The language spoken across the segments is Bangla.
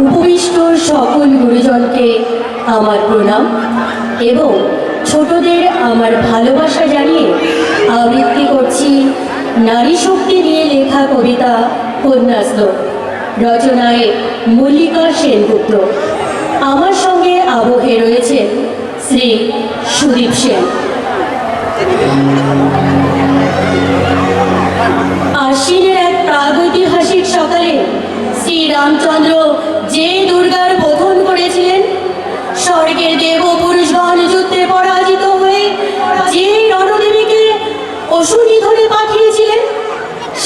উপবিষ্ট সকল গুরুজনকে আমার প্রণাম এবং ছোটদের আমার ভালোবাসা জানিয়ে আবৃত্তি করছি নারী শক্তি নিয়ে লেখা কবিতা কন্যাশ্লোক, রচনায় মল্লিকা সেনগুপ্ত। আমার সঙ্গে আবহে রয়েছেন শ্রী সুদীপ সেন। আশ্বিনের এক প্রাগৈতিহাসিক সকালে শ্রীরামচন্দ্র যে দুর্গার বোধন করেছিলেন, স্বর্গের দেব পুরুষগণ যুদ্ধে পরাজিত হয়ে যে রণদেবীকে অসুরি ধরে পাঠিয়েছিলেন,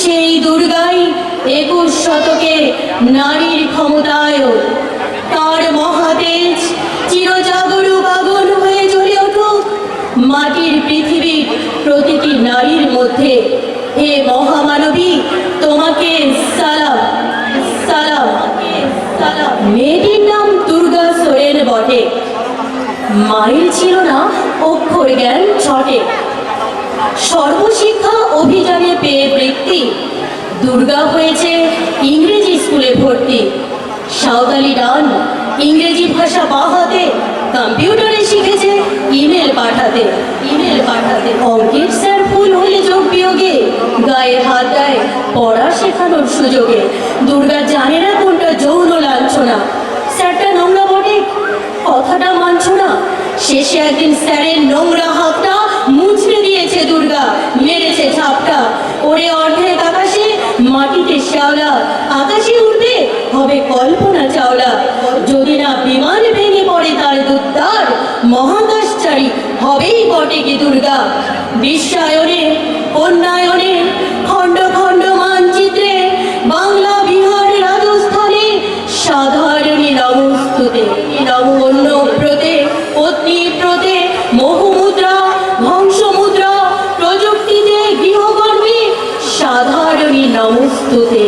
সেই দুর্গাই 21 শতকে নারীর ক্ষমতায় তার মহাতেজ চিরজাগরুক আগুন হয়ে জ্বলে উঠুক মাটির পৃথিবীর প্রতিটি নারীর মধ্যে। হে মহামানবী, তোমাকে সালাম সালাম সালাম। মেয়েটির নাম দুর্গা সোরেন বটে, মায়ের ছিল না অক্ষর জ্ঞান ছটে। সর্বশিক্ষা অভিযানে পেয়ে বৃত্তি, দুর্গা হয়েছে ইংরেজি স্কুলে ভর্তি। সাঁওতালি ডান ইংরেজি ভাষা বাহাতে, কম্পিউটারে শিখেছে ইমেল পাঠাতে। অঙ্কের স্যার ভুল হলে যোগ বিয়োগে গায়ে হাত দেয় পড়া শেখানোর সুযোগে। দুর্গা জানে না কোনটা যৌন লাঞ্ছনা, স্যারটা নোংরা বটে কথাটা মানছ না। শেষে একদিন স্যারের নোংরা হাতটা মুছড়ে দিয়েছে দুর্গা, মেরেছে ঝাপটা। ওরে অর্ধেক আকাশে মাটিতে শ্যাওলা, আকাশে উঠবে হবে কল্পনা চাওলা। যদি না বিমান ভেঙে পড়ে তার দুদ্দার, মহাকাশচারী হবেই বটে কি দুর্গা। বিশ্বায়নে উন্নয়নে খণ্ড খণ্ড মানচিত্রে বাংলা বিহার রাজস্থানে সাধারণী নমস্তুতে। অন্যব্রতে পত্নী ব্রতে মোহমুদ্রা ধ্বংসমুদ্রা প্রযুক্তিতে গৃহকর্মে সাধারণী নমস্তুতে।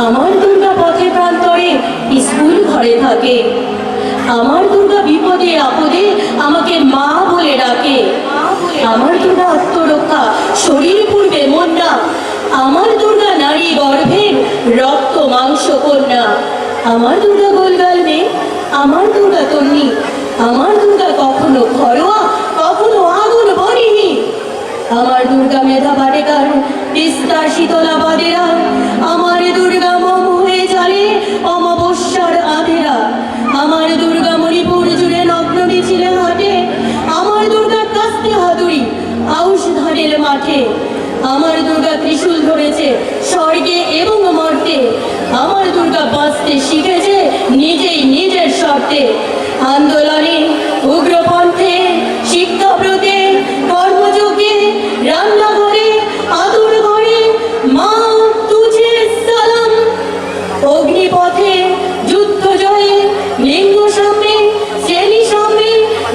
আমার দুর্গা পথে প্রান্তরে স্কুল ঘরে থাকে, আমার দুর্গা বিপদে আপদে আমাকে মা বলে ডাকে। আমার দুর্গা আত্মরক্ষা শরীর পূর্বে মন না, আমার দুর্গা নারী গর্ভের রক্ত মাংস কন্যা। আমার দুর্গা গোলগাল মেয়ে, আমার দুর্গা তন্নি, আমার দুর্গা কখনো ঘরোয়া কখনো আগুন বনিনি। আমার দুর্গা মেধা বাটেকার তিস্তা শীতলা বাদেরা, আমার দুর্গা মম হয়ে জ্বালে অমাবস্যার আঁধেরা। আমার দুর্গা মণিপুর জুড়ে নগ্ন মিছিলে হাটে, আমার দুর্গা কাস্তে হাতুড়ি আউশ ধানের মাঠে। আমার দুর্গা ত্রিশূল ধরেছে স্বর্গে এবং মর্তে, আমার দুর্গা বাঁচতে শিখেছে নিজেই নিজের শর্তে। আন্দোলনে উগ্রপন্থে শিক্ষাব্রতে কর্মযোগে রান্নাঘরে আদর ঘরে মা তুঝে সালাম। অগ্নিপথে যুদ্ধ জয়ে লিঙ্গ সামনে শ্রেণী সামনে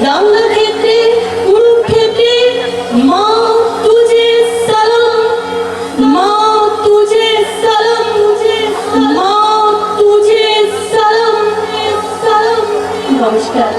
দাঙ্গা ক্ষেত্রে কুরুক্ষেত্রে মা তুঝে সালাম, মা তুঝে সালাম, মা তুঝে সালাম। নমস্কার।